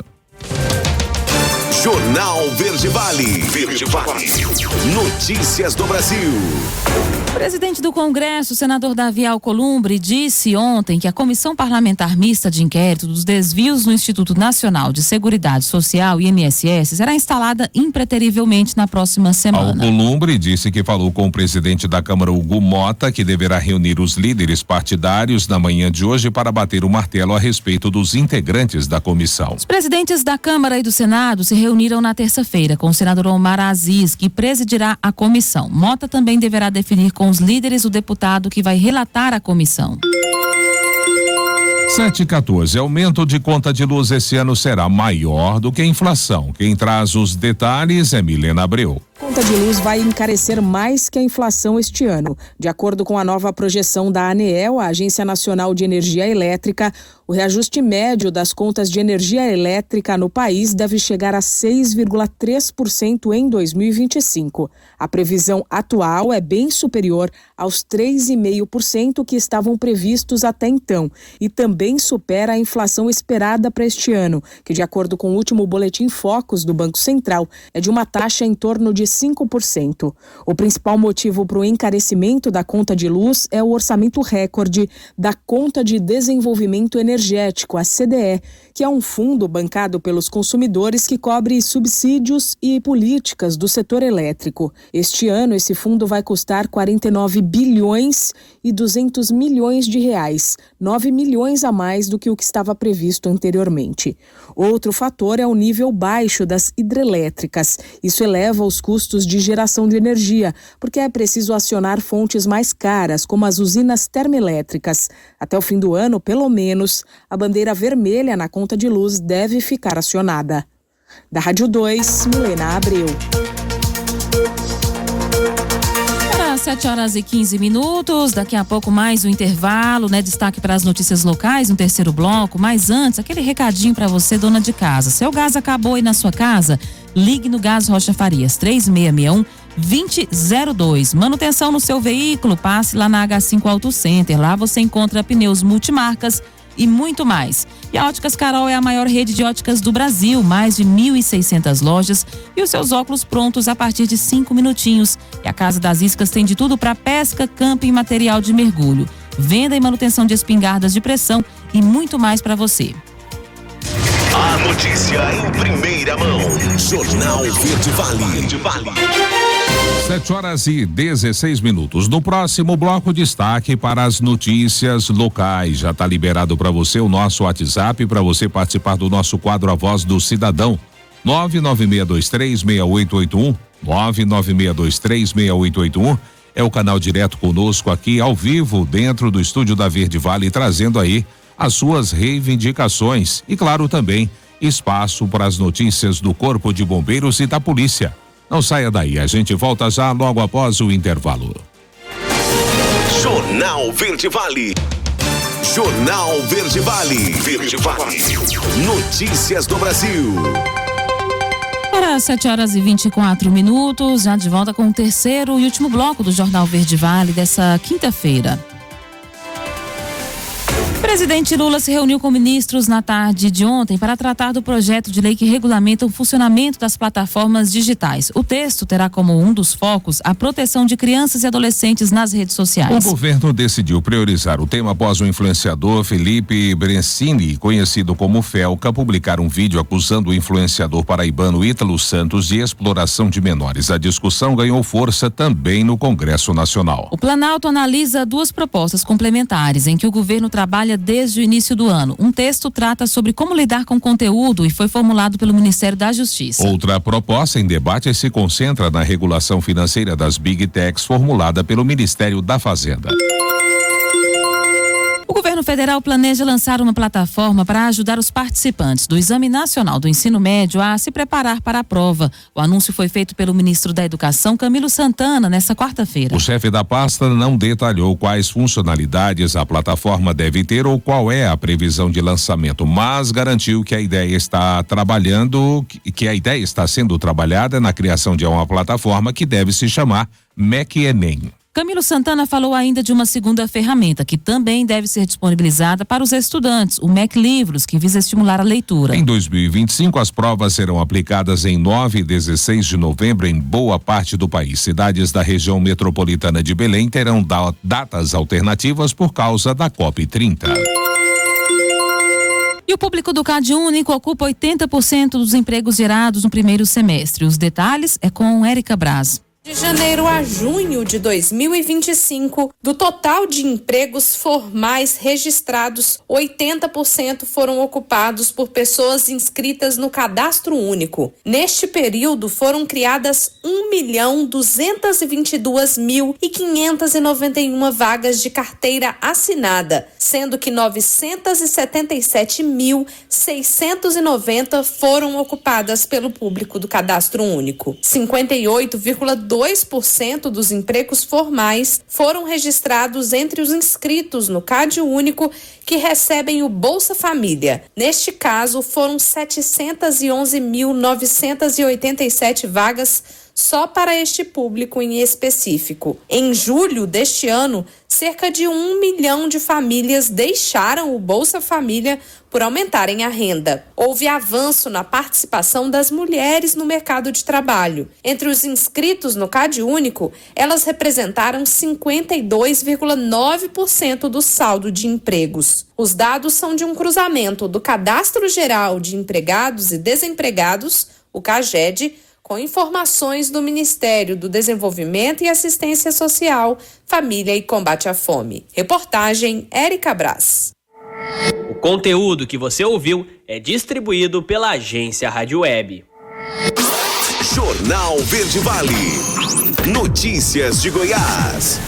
Jornal Verde Vale. Verde Vale. Notícias do Brasil. O presidente do Congresso, o senador Davi Alcolumbre, disse ontem que a Comissão Parlamentar Mista de Inquérito dos Desvios no Instituto Nacional de Seguridade Social, INSS, será instalada impreterivelmente na próxima semana. Alcolumbre disse que falou com o presidente da Câmara, Hugo Mota, que deverá reunir os líderes partidários na manhã de hoje para bater o martelo a respeito dos integrantes da comissão. Os presidentes da Câmara e do Senado se reuniram na terça-feira com o senador Omar Aziz, que presidirá a comissão. Mota também deverá definir com os líderes o deputado que vai relatar à comissão. 714. Aumento de conta de luz esse ano será maior do que a inflação. Quem traz os detalhes é Milena Abreu. A conta de luz vai encarecer mais que a inflação este ano. De acordo com a nova projeção da ANEEL, a Agência Nacional de Energia Elétrica, o reajuste médio das contas de energia elétrica no país deve chegar a 6,3% em 2025. A previsão atual é bem superior aos 3,5% que estavam previstos até então e também supera a inflação esperada para este ano, que, de acordo com o último boletim Focus do Banco Central, é de uma taxa em torno de 5%. O principal motivo para o encarecimento da conta de luz é o orçamento recorde da Conta de Desenvolvimento Energético, a CDE, que é um fundo bancado pelos consumidores que cobre subsídios e políticas do setor elétrico. Este ano, esse fundo vai custar 49 bilhões e 200 milhões de reais, 9 milhões a mais do que o que estava previsto anteriormente. Outro fator é o nível baixo das hidrelétricas. Isso eleva os custos de geração de energia, porque é preciso acionar fontes mais caras, como as usinas termoelétricas. Até o fim do ano, pelo menos, a bandeira vermelha na conta de luz deve ficar acionada. Da Rádio 2, Milena Abreu. 7h15. Daqui a pouco mais um intervalo, né? Destaque para as notícias locais no terceiro bloco. Mas antes, aquele recadinho para você, dona de casa. Seu gás acabou aí na sua casa? Ligue no Gás Rocha Farias, 3661-2002. Manutenção no seu veículo, passe lá na H5 Auto Center. Lá você encontra pneus multimarcas e muito mais. E a Óticas Carol é a maior rede de óticas do Brasil, mais de 1.600 lojas e os seus óculos prontos a partir de 5 minutinhos. E a Casa das Iscas tem de tudo para pesca, camping e material de mergulho. Venda e manutenção de espingardas de pressão e muito mais para você. A notícia em primeira mão. Jornal Verde Vale. 7h16. No próximo bloco, destaque para as notícias locais. Já está liberado para você o nosso WhatsApp para você participar do nosso quadro A Voz do Cidadão. 996236881. 996236881 é o canal direto conosco aqui ao vivo dentro do estúdio da Verde Vale, trazendo aí as suas reivindicações e, claro, também espaço para as notícias do Corpo de Bombeiros e da Polícia. Não saia daí, a gente volta já logo após o intervalo. Jornal Verde Vale. Jornal Verde Vale. Verde Vale. Notícias do Brasil. Para 7h24, já de volta com o terceiro e último bloco do Jornal Verde Vale dessa quinta-feira. O presidente Lula se reuniu com ministros na tarde de ontem para tratar do projeto de lei que regulamenta o funcionamento das plataformas digitais. O texto terá como um dos focos a proteção de crianças e adolescentes nas redes sociais. O governo decidiu priorizar o tema após o influenciador Felipe Brencini, conhecido como Felca, publicar um vídeo acusando o influenciador paraibano Ítalo Santos de exploração de menores. A discussão ganhou força também no Congresso Nacional. O Planalto analisa duas propostas complementares em que o governo trabalha desde o início do ano. Um texto trata sobre como lidar com conteúdo e foi formulado pelo Ministério da Justiça. Outra proposta em debate se concentra na regulação financeira das Big Techs formulada pelo Ministério da Fazenda. O governo federal planeja lançar uma plataforma para ajudar os participantes do Exame Nacional do Ensino Médio a se preparar para a prova. O anúncio foi feito pelo ministro da Educação, Camilo Santana, nesta quarta-feira. O chefe da pasta não detalhou quais funcionalidades a plataforma deve ter ou qual é a previsão de lançamento, mas garantiu que a ideia está sendo trabalhada na criação de uma plataforma que deve se chamar MEC Enem. Camilo Santana falou ainda de uma segunda ferramenta que também deve ser disponibilizada para os estudantes, o MEC Livros, que visa estimular a leitura. Em 2025, as provas serão aplicadas em 9 e 16 de novembro em boa parte do país. Cidades da região metropolitana de Belém terão datas alternativas por causa da COP30. E o público do CadÚnico ocupa 80% dos empregos gerados no primeiro semestre. Os detalhes é com Érica Braz. De janeiro a junho de 2025, do total de empregos formais registrados, 80% foram ocupados por pessoas inscritas no Cadastro Único. Neste período, foram criadas 1.222.591 vagas de carteira assinada, sendo que 977.690 foram ocupadas pelo público do Cadastro Único. 58,2% dos empregos formais foram registrados entre os inscritos no CadÚnico que recebem o Bolsa Família. Neste caso, foram 711.987 vagas só para este público em específico. Em julho deste ano, cerca de 1 milhão de famílias deixaram o Bolsa Família por aumentarem a renda. Houve avanço na participação das mulheres no mercado de trabalho. Entre os inscritos no CadÚnico, elas representaram 52,9% do saldo de empregos. Os dados são de um cruzamento do Cadastro Geral de Empregados e Desempregados, o CAGED, com informações do Ministério do Desenvolvimento e Assistência Social, Família e Combate à Fome. Reportagem Érica Braz. O conteúdo que você ouviu é distribuído pela agência Rádio Web. Jornal Verde Vale. Notícias de Goiás.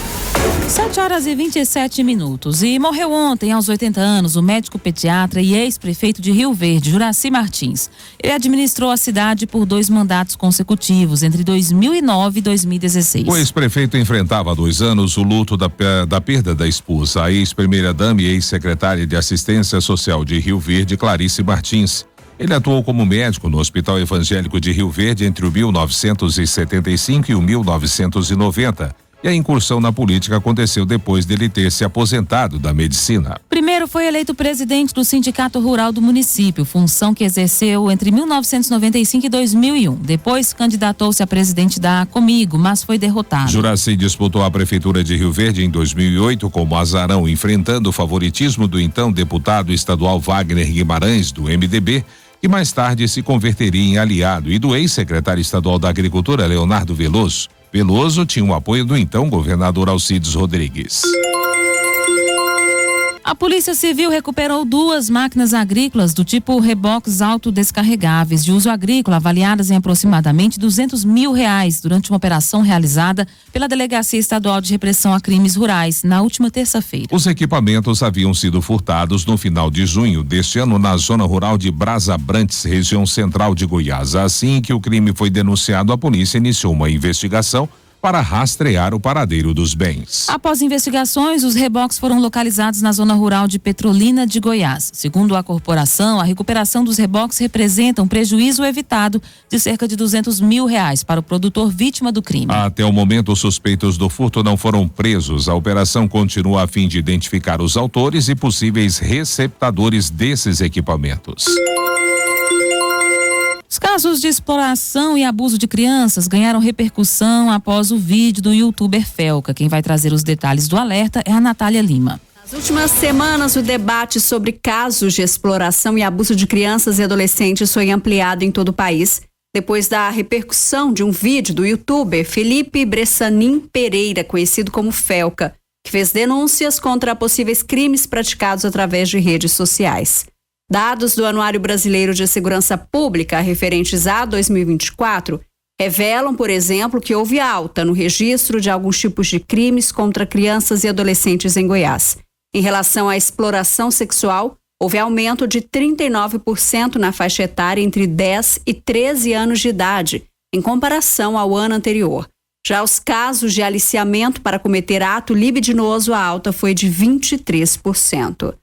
7h27. E morreu ontem, aos 80 anos, o médico pediatra e ex-prefeito de Rio Verde, Juraci Martins. Ele administrou a cidade por 2 mandatos consecutivos, entre 2009 e 2016. O ex-prefeito enfrentava há 2 anos o luto da perda da esposa, a ex-primeira-dama e ex-secretária de Assistência Social de Rio Verde, Clarice Martins. Ele atuou como médico no Hospital Evangélico de Rio Verde entre o 1975 e o 1990. E a incursão na política aconteceu depois dele ter se aposentado da medicina. Primeiro foi eleito presidente do Sindicato Rural do município, função que exerceu entre 1995 e 2001. Depois candidatou-se a presidente da Comigo, mas foi derrotado. Juraci disputou a prefeitura de Rio Verde em 2008 como azarão, enfrentando o favoritismo do então deputado estadual Wagner Guimarães, do MDB, que mais tarde se converteria em aliado, e do ex-secretário estadual da Agricultura, Leonardo Veloso. Veloso tinha o apoio do então governador Alcides Rodrigues. A Polícia Civil recuperou 2 máquinas agrícolas do tipo reboques autodescarregáveis de uso agrícola avaliadas em aproximadamente R$200 mil durante uma operação realizada pela Delegacia Estadual de Repressão a Crimes Rurais na última terça-feira. Os equipamentos haviam sido furtados no final de junho deste ano na zona rural de Brasabrantes, região central de Goiás. Assim que o crime foi denunciado, a polícia iniciou uma investigação para rastrear o paradeiro dos bens. Após investigações, os reboques foram localizados na zona rural de Petrolina de Goiás. Segundo a corporação, a recuperação dos reboques representa um prejuízo evitado de cerca de R$200 mil para o produtor vítima do crime. Até o momento, os suspeitos do furto não foram presos. A operação continua a fim de identificar os autores e possíveis receptadores desses equipamentos. Os casos de exploração e abuso de crianças ganharam repercussão após o vídeo do youtuber Felca. Quem vai trazer os detalhes do alerta é a Natália Lima. Nas últimas semanas, o debate sobre casos de exploração e abuso de crianças e adolescentes foi ampliado em todo o país, depois da repercussão de um vídeo do youtuber Felipe Bressanin Pereira, conhecido como Felca, que fez denúncias contra possíveis crimes praticados através de redes sociais. Dados do Anuário Brasileiro de Segurança Pública referentes a 2024 revelam, por exemplo, que houve alta no registro de alguns tipos de crimes contra crianças e adolescentes em Goiás. Em relação à exploração sexual, houve aumento de 39% na faixa etária entre 10 e 13 anos de idade, em comparação ao ano anterior. Já os casos de aliciamento para cometer ato libidinoso, a alta foi de 23%.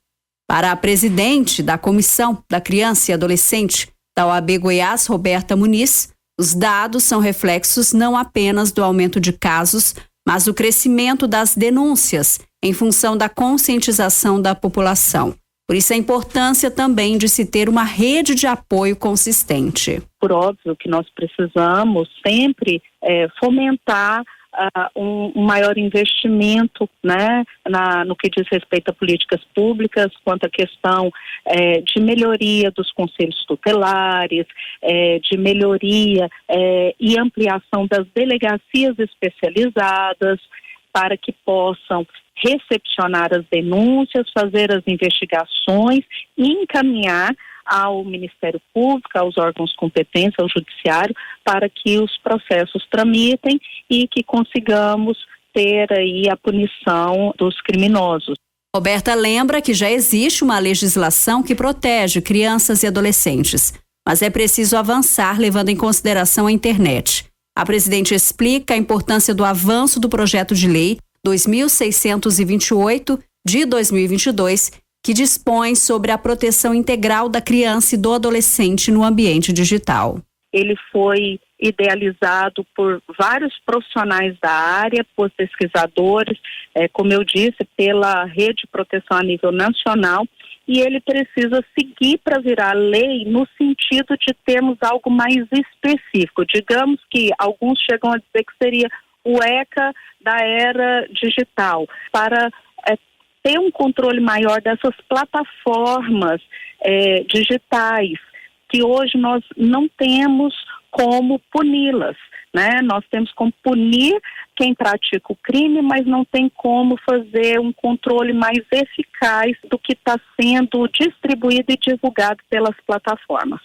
Para a presidente da Comissão da Criança e Adolescente da OAB Goiás, Roberta Muniz, os dados são reflexos não apenas do aumento de casos, mas do crescimento das denúncias em função da conscientização da população. Por isso a importância também de se ter uma rede de apoio consistente. Por óbvio que nós precisamos sempre fomentar um maior investimento, né, no que diz respeito a políticas públicas, quanto à questão de melhoria dos conselhos tutelares, de melhoria e ampliação das delegacias especializadas para que possam recepcionar as denúncias, fazer as investigações e encaminhar ao Ministério Público, aos órgãos competentes, ao Judiciário, para que os processos tramitem e que consigamos ter aí a punição dos criminosos. Roberta lembra que já existe uma legislação que protege crianças e adolescentes, mas é preciso avançar levando em consideração a internet. A presidente explica a importância do avanço do projeto de lei 2628 de 2022, que dispõe sobre a proteção integral da criança e do adolescente no ambiente digital. Ele foi idealizado por vários profissionais da área, por pesquisadores, como eu disse, pela Rede de Proteção a nível nacional, e ele precisa seguir para virar lei no sentido de termos algo mais específico. Digamos que alguns chegam a dizer que seria o ECA da era digital, para ter um controle maior dessas plataformas digitais, que hoje nós não temos como puni-las, né? Nós temos como punir quem pratica o crime, mas não tem como fazer um controle mais eficaz do que está sendo distribuído e divulgado pelas plataformas.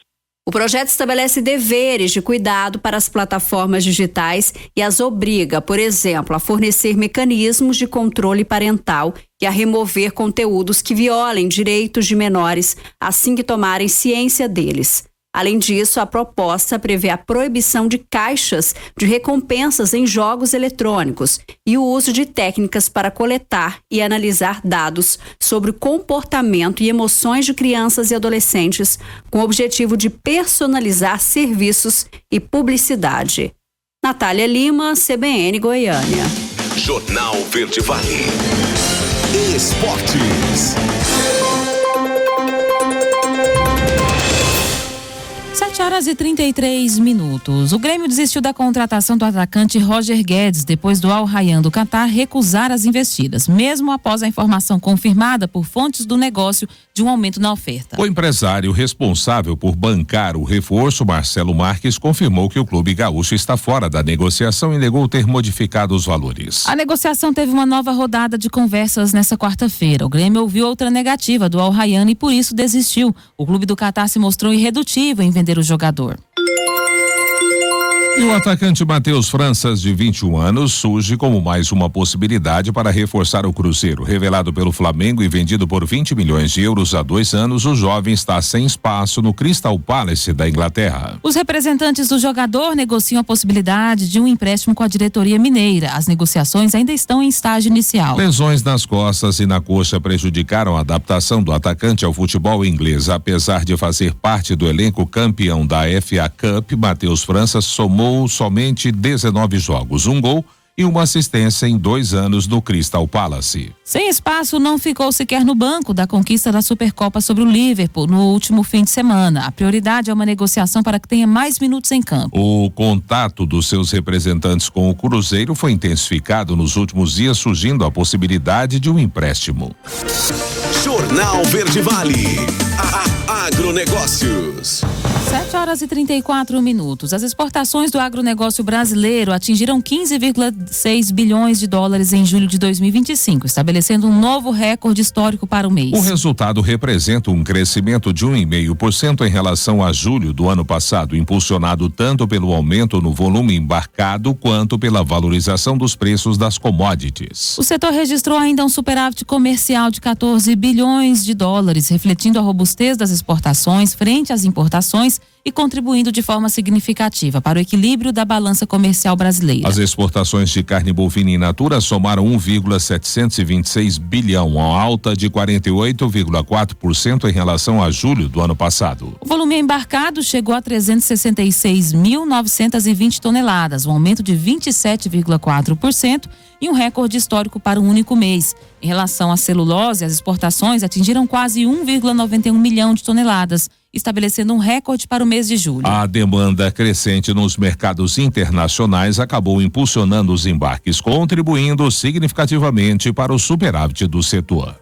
O projeto estabelece deveres de cuidado para as plataformas digitais e as obriga, por exemplo, a fornecer mecanismos de controle parental e a remover conteúdos que violem direitos de menores assim que tomarem ciência deles. Além disso, a proposta prevê a proibição de caixas de recompensas em jogos eletrônicos e o uso de técnicas para coletar e analisar dados sobre o comportamento e emoções de crianças e adolescentes, com o objetivo de personalizar serviços e publicidade. Natália Lima, CBN Goiânia. Jornal Verde Vale. Esportes. 7h33. O Grêmio desistiu da contratação do atacante Roger Guedes depois do Al Rayyan do Catar recusar as investidas, mesmo após a informação confirmada por fontes do negócio de um aumento na oferta. O empresário responsável por bancar o reforço, Marcelo Marques, confirmou que o clube gaúcho está fora da negociação e negou ter modificado os valores. A negociação teve uma nova rodada de conversas nesta quarta-feira. O Grêmio ouviu outra negativa do Al Rayyan e por isso desistiu. O clube do Catar se mostrou irredutível em vender o jogador. E o atacante Matheus Franças, de 21 anos, surge como mais uma possibilidade para reforçar o Cruzeiro. Revelado pelo Flamengo e vendido por 20 milhões de euros há 2 anos, o jovem está sem espaço no Crystal Palace da Inglaterra. Os representantes do jogador negociam a possibilidade de um empréstimo com a diretoria mineira. As negociações ainda estão em estágio inicial. Lesões nas costas e na coxa prejudicaram a adaptação do atacante ao futebol inglês. Apesar de fazer parte do elenco campeão da FA Cup, Matheus Franças somou somente 19 jogos, 1 gol e uma assistência em 2 anos no Crystal Palace. Sem espaço, não ficou sequer no banco da conquista da Supercopa sobre o Liverpool no último fim de semana. A prioridade é uma negociação para que tenha mais minutos em campo. O contato dos seus representantes com o Cruzeiro foi intensificado nos últimos dias, surgindo a possibilidade de um empréstimo. Jornal Verde Vale. Agronegócios. 7h34. As exportações do agronegócio brasileiro atingiram 15,6 bilhões de dólares em julho de 2025, estabelecendo um novo recorde histórico para o mês. O resultado representa um crescimento de 1,5% em relação a julho do ano passado, impulsionado tanto pelo aumento no volume embarcado quanto pela valorização dos preços das commodities. O setor registrou ainda um superávit comercial de 14 bilhões de dólares, refletindo a robustez das exportações frente às importações e contribuindo de forma significativa para o equilíbrio da balança comercial brasileira. As exportações de carne bovina in natura somaram 1,726 bilhão, uma alta de 48,4% em relação a julho do ano passado. O volume embarcado chegou a 366.920 toneladas, um aumento de 27,4% e um recorde histórico para um único mês. Em relação à celulose, as exportações atingiram quase 1,91 milhão de toneladas, estabelecendo um recorde para o mês de julho. A demanda crescente nos mercados internacionais acabou impulsionando os embarques, contribuindo significativamente para o superávit do setor.